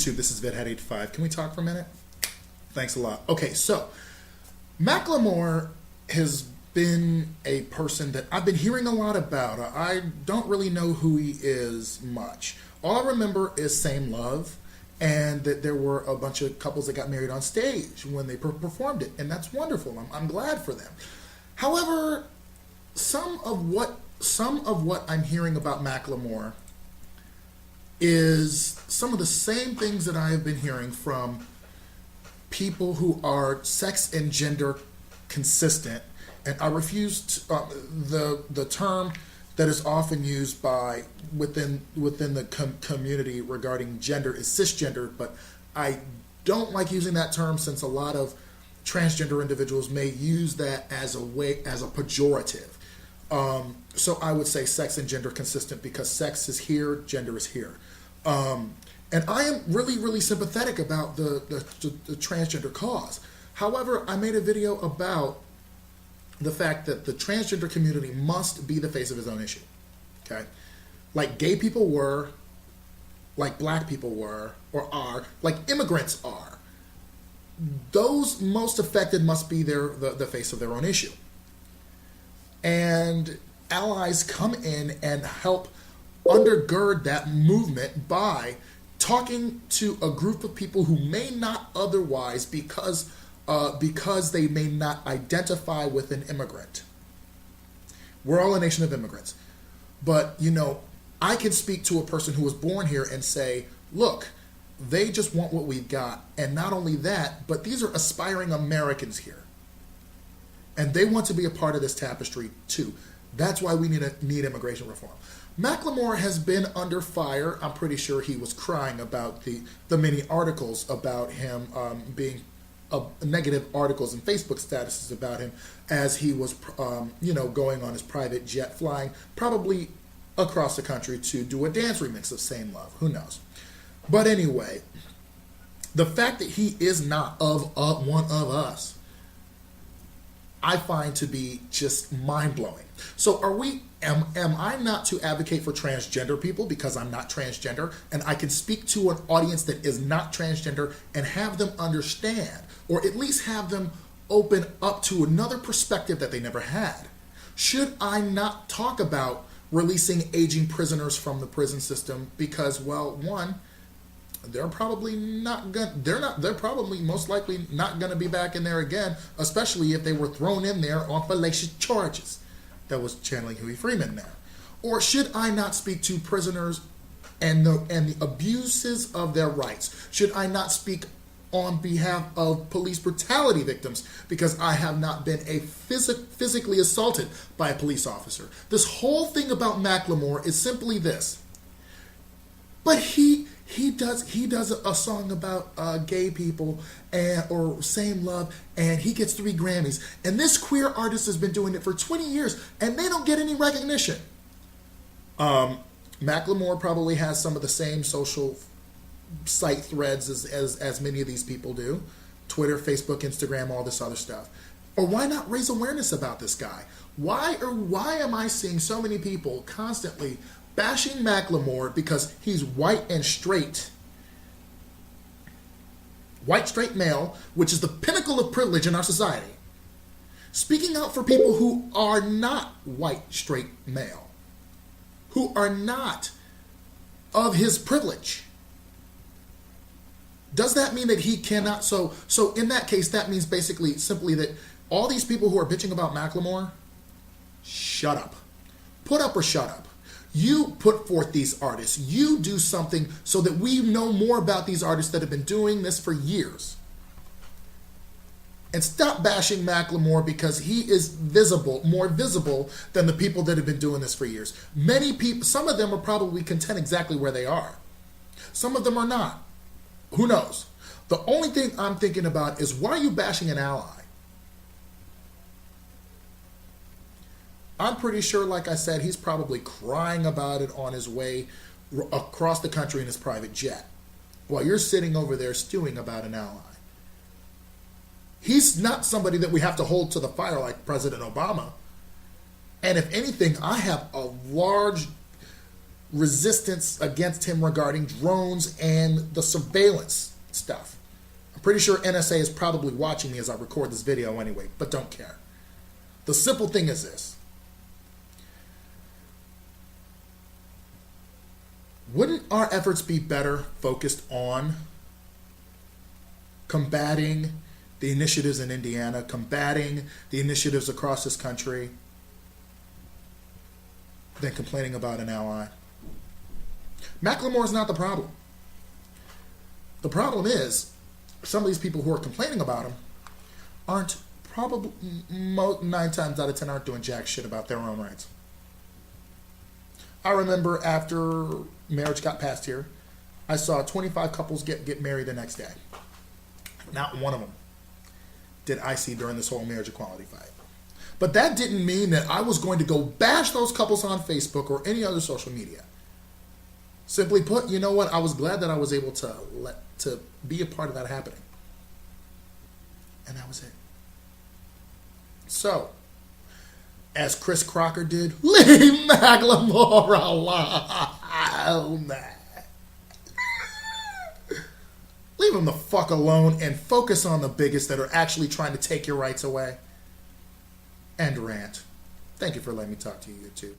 YouTube. This is VidHead85. Can we talk for a minute? Thanks a lot. Okay, so Macklemore has been a person that I've been hearing a lot about. I don't really know who he is much. All I remember is Same Love, and that there were a bunch of couples that got married on stage when they performed it, and that's wonderful. I'm glad for them. However, some of what I'm hearing about Macklemore is some of the same things that I have been hearing from people who are sex and gender consistent, and I refuse to, the term that is often used by within the community regarding gender is cisgender, but I don't like using that term since a lot of transgender individuals may use that as a pejorative. So I would say sex and gender consistent because sex is here, gender is here. And I am really, really sympathetic about the transgender cause. However, I made a video about the fact that the transgender community must be the face of its own issue. Okay? Like gay people were, like black people were, or are, like immigrants are. Those most affected must be the face of their own issue. And allies come in and help undergird that movement by talking to a group of people who may not otherwise because they may not identify with an immigrant. We're all a nation of immigrants. But, you know, I can speak to a person who was born here and say, look, they just want what we've got. And not only that, but these are aspiring Americans here. And they want to be a part of this tapestry too. That's why we need immigration reform. Macklemore has been under fire. I'm pretty sure he was crying about the many articles about him being negative articles and Facebook statuses about him as he was, going on his private jet, flying probably across the country to do a dance remix of Same Love. Who knows? But anyway, the fact that he is not of one of us, I find to be just mind-blowing. So am I not to advocate for transgender people because I'm not transgender, and I can speak to an audience that is not transgender and have them understand, or at least have them open up to another perspective that they never had? Should I not talk about releasing aging prisoners from the prison system because, well, one, they're probably most likely not going to be back in there again, especially if they were thrown in there on fallacious charges. That was channeling Huey Freeman there. Or should I not speak to prisoners and the abuses of their rights? Should I not speak on behalf of police brutality victims because I have not been physically assaulted by a police officer? This whole thing about Macklemore is simply this. But he does a song about gay people or Same Love, and he gets 3 Grammys. And this queer artist has been doing it for 20 years, and they don't get any recognition. Macklemore probably has some of the same social site threads as many of these people do. Twitter, Facebook, Instagram, all this other stuff. Or why not raise awareness about this guy? Why am I seeing so many people constantly bashing Macklemore because he's white and straight? White, straight male, which is the pinnacle of privilege in our society. Speaking out for people who are not white, straight male. Who are not of his privilege. Does that mean that he cannot? So in that case, that means basically simply that all these people who are bitching about Macklemore, shut up. Put up or shut up. You put forth these artists. You do something so that we know more about these artists that have been doing this for years. And stop bashing Macklemore because he is more visible than the people that have been doing this for years. Many people, some of them are probably content exactly where they are. Some of them are not. Who knows? The only thing I'm thinking about is, why are you bashing an ally? I'm pretty sure, like I said, he's probably crying about it on his way across the country in his private jet, while you're sitting over there stewing about an ally. He's not somebody that we have to hold to the fire like President Obama. And if anything, I have a large resistance against him regarding drones and the surveillance stuff. I'm pretty sure NSA is probably watching me as I record this video anyway, but don't care. The simple thing is this. Wouldn't our efforts be better focused on combating the initiatives in Indiana, combating the initiatives across this country, than complaining about an ally? Macklemore is not the problem. The problem is some of these people who are complaining about him aren't probably 9 times out of 10 aren't doing jack shit about their own rights. I remember after marriage got passed here, I saw 25 couples get married the next day. Not one of them did I see during this whole marriage equality fight. But that didn't mean that I was going to go bash those couples on Facebook or any other social media. Simply put, you know what? I was glad that I was able to be a part of that happening. And that was it. So, as Chris Crocker did, leave Macklemore alone. Leave him the fuck alone and focus on the bigots that are actually trying to take your rights away. End rant. Thank you for letting me talk to you, YouTube.